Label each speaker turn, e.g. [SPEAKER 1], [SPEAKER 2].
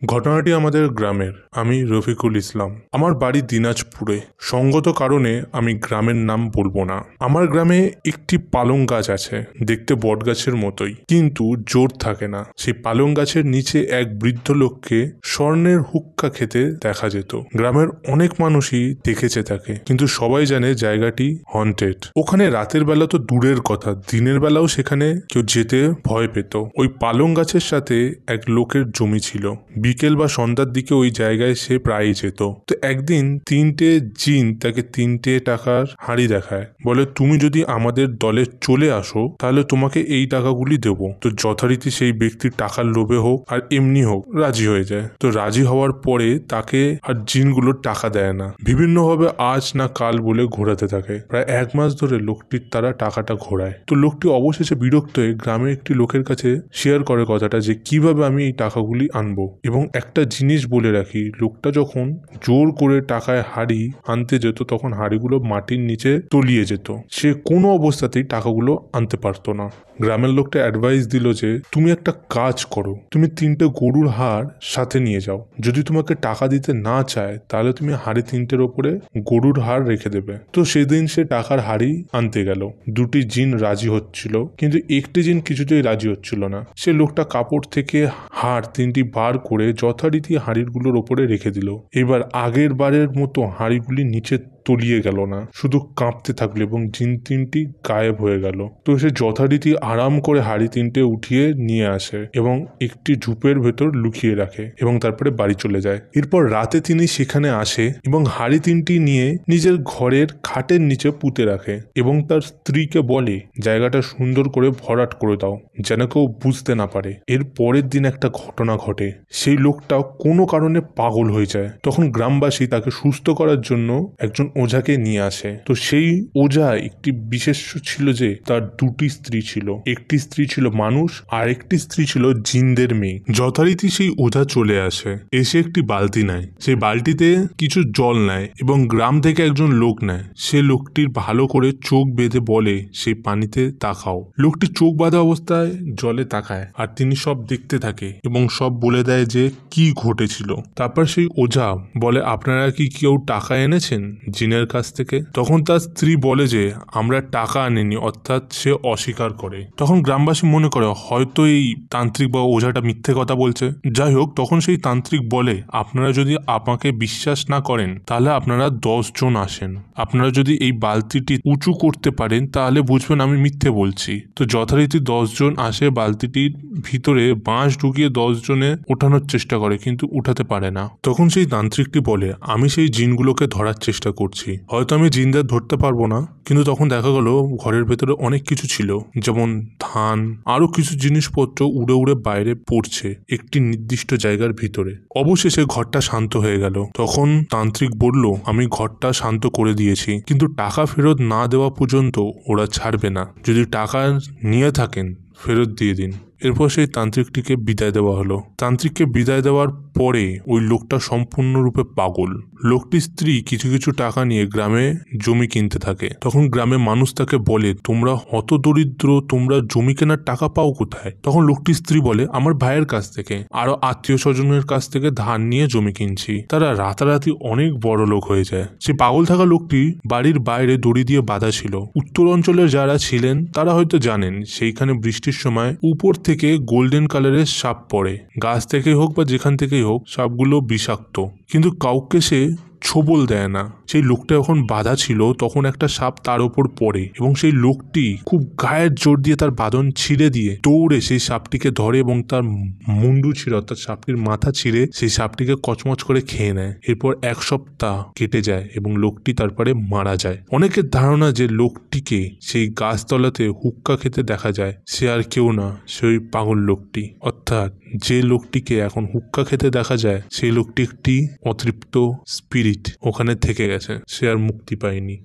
[SPEAKER 1] ঘটনাটি আমাদের গ্রামের। আমি রফিকুল ইসলাম। আমার বাড়ি দিনাজপুরে। সঙ্গত কারণে আমি গ্রামের নাম বলবো না। আমার গ্রামে একটি পালং গাছ আছে, দেখতে বট গাছের মতোই, কিন্তু জোর থাকে না। সেই পালং গাছের নিচে এক বৃদ্ধ লোককে স্বর্ণের হুক্কা খেতে দেখা যেত। গ্রামের অনেক মানুষই দেখেছে তাকে, কিন্তু সবাই জানে জায়গাটি হন্টেড। ওখানে রাতের বেলা তো দূরের কথা, দিনের বেলাও সেখানে কেউ যেতে ভয় পেত। ওই পালং গাছের সাথে এক লোকের জমি ছিল। বিকেল বা সন্ধ্যার দিকে ওই জায়গায় সে প্রায়ই যেত। তো একদিন 3টে জিন তাকে 3টে টাকার হাঁড়ি দেখায়, বলে তুমি যদি আমাদের দলে চলে আসো তাহলে তোমাকে এই টাকাগুলি দেব। তো যথারীতি সেই ব্যক্তি টাকার লোভে হোক আর এমনি হোক রাজি হয়ে যায়। তো রাজি হওয়ার পরে তাকে আর জিনগুলো টাকা দেয় না, বিভিন্নভাবে আজ না কাল বলে ঘোরাতে থাকে। প্রায় 1 মাস ধরে লোকটির তারা টাকাটা ঘোরায়। তো লোকটি অবশেষে বিরক্ত হয়ে গ্রামের একটি লোকের কাছে শেয়ার করে কথাটা, যে কিভাবে আমি এই টাকাগুলি আনবো। এবং একটা জিনিস বলে রাখি, লোকটা যখন জোর করে টাকায় হাড়ি আনতে যেত তখন হাড়িগুলো মাটির নিচে তলিয়ে যেত। সে কোনো অবস্থাতেই টাকাগুলো আনতে পারতো না। গ্রামের লোকটা অ্যাডভাইস দিল যে তুমি একটা কাজ করো, তুমি 3টে গরুর হাড় সাথে নিয়ে যাও। যদি তোমাকে টাকা দিতে না চায় তাহলে তুমি হাড়ি 3টের ওপরে গরুর হাড় রেখে দেবে। তো সেদিন সে টাকার হাড়ি আনতে গেল। 2টি জিন রাজি হচ্ছিল, কিন্তু একটি জিন কিছুতেই রাজি হচ্ছিল না। সে লোকটা কাপড় থেকে হাড় 3টি বার করে যথারীতি হাঁড়িগুলোর ওপরে রেখে দিল। এবার আগের বারের মতো হাঁড়িগুলি নিচে তলিয়ে গেল না, শুধু কাঁপতে থাকলো এবং জিন 3টি গায়েব হয়ে গেল। তো সে যথারীতি আরাম করে হাঁড়ি 3টে উঠিয়ে নিয়ে আসে এবং একটি ঝুপের ভেতর লুকিয়ে রাখে এবং তারপরে বাড়ি চলে যায়। এরপর রাতে তিনি সেখানে আসে এবং হাঁড়ি 3টি নিয়ে নিজের ঘরের খাটের নিচে পুঁতে রাখে এবং তার স্ত্রীকে বলে জায়গাটা সুন্দর করে ভরাট করে দাও, যেন কেউ বুঝতে না পারে। এর পরের দিন একটা ঘটনা ঘটে। সেই লোকটা কোনো কারণে পাগল হয়ে যায়। তখন গ্রামবাসী তাকে সুস্থ করার জন্য একজন ওঝাকে নিয়ে আসে। তো সেই ওঝা একটি বিশেষ্য ছিল যে তার 2টি স্ত্রী ছিল। একটি স্ত্রী ছিল মানুষ আর একটি স্ত্রী ছিল জিনদের মেয়ে। যথারীতি সেই ওঝা চলে আসে, এসে একটি বালতি নেয়। সেই বালতিতে কিছু জল নেয় এবং গ্রাম থেকে একজন লোক নেয়। সে লোকটির ভালো করে চোখ বেঁধে বলে সেই পানিতে তাকাও। লোকটি চোখ বাঁধা অবস্থায় জলে তাকায় আর তিনি সব দেখতে থাকে এবং সব বলে দেয় যে কি ঘটেছিল। তারপর সেই ওঝা বলে আপনারা কি কেউ টাকা এনেছেন জিনের কাছ থেকে? তখন তার স্ত্রী বলে যে আমরা টাকা আনিনি, অর্থাৎ সে অস্বীকার করে। তখন গ্রামবাসী মনে করে হয়তো এই তান্ত্রিক বা ওঝাটা মিথ্যে কথা বলছে। যাই হোক, তখন সেই তান্ত্রিক বলে আপনারা যদি আমাকে বিশ্বাস না করেন তাহলে আপনারা 10 জন আসেন। আপনারা যদি এই বালতিটি উঁচু করতে পারেন তাহলে বুঝবেন আমি মিথ্যে বলছি। তো যথারীতি 10 জন আসে, বালতিটির ভিতরে বাঁশ ঢুকিয়ে 10 জনে ওঠানোর চেষ্টা করে, কিন্তু উঠাতে পারে না। তখন সেই তান্ত্রিকটি বলে আমি সেই জিনগুলোকে ধরার চেষ্টা করছি, হয়তো আমি জিনদের ধরতে পারবো না। কিন্তু তখন দেখা গেল ঘরের ভেতরে অনেক কিছু ছিল, যেমন ধান, আরো কিছু জিনিসপত্র উড়ে উড়ে বাইরে পড়ছে একটি নির্দিষ্ট জায়গার ভিতরে। অবশেষে ঘরটা শান্ত হয়ে গেল। তখন তান্ত্রিক বলল আমি ঘরটা শান্ত করে দিয়েছি, কিন্তু টাকা ফেরত না দেওয়া পর্যন্ত ওরা ছাড়বে না। যদি টাকা নিয়ে থাকেন ফেরত দিয়ে দিন। এরপর সেই তান্ত্রিকটিকে বিদায় দেওয়া হলো। তান্ত্রিককে বিদায় দেওয়ার পরে ওই লোকটা সম্পূর্ণরূপে পাগল। লোকটির স্ত্রী কিছু কিছু টাকা নিয়ে গ্রামে জমি কিনতে থাকে। তখন গ্রামে মানুষ তাকে বলে তোমরা হতদরিদ্র, তোমরা জমি কেনার টাকা পাও কোথায়? তখন লোকটির স্ত্রী বলে আমার ভাইয়ের কাছ থেকে, আরো আত্মীয় স্বজনের কাছ থেকে ধার নিয়ে জমি কিনছি। তারা রাতারাতি অনেক বড় লোক হয়ে যায়। সে পাগল থাকা লোকটি বাড়ির বাইরে দড়ি দিয়ে বাঁধা ছিল। উত্তর অঞ্চলের যারা ছিলেন তারা হয়তো জানেন সেইখানে বৃষ্টির সময় উপর থেকে গোল্ডেন কালারের সাপ পড়ে। গাছ থেকেই হোক বা যেখান থেকেই হোক, সাপগুলো বিষাক্ত, কিন্তু কাউকে সে ছোবল দেয় না। সেই লোকটা যখন বাঁধা ছিল তখন একটা সাপ তার ওপর পড়ে এবং সেই লোকটি খুব গায়ের জোর দিয়ে তার বাঁধন ছিঁড়ে দিয়ে দৌড়ে সেই সাপটিকে ধরে এবং তার মুন্ডু ছিঁড়ে, অর্থাৎ সাপটির মাথা ছিঁড়ে সেই সাপটিকে কচমচ করে খেয়ে নেয়। এরপর 1 সপ্তাহ কেটে যায় এবং লোকটি তারপরে মারা যায়। অনেকের ধারণা যে লোকটিকে সেই গাছতলাতে হুক্কা খেতে দেখা যায় সে আর কেউ না, সেই পাগল লোকটি। অর্থাৎ যে লোকটিকে এখন হুক্কা খেতে দেখা যায় সেই লোকটি একটি অতৃপ্ত স্পিরিট, ওখানে থেকে গেছে, সে আর মুক্তি পায়নি।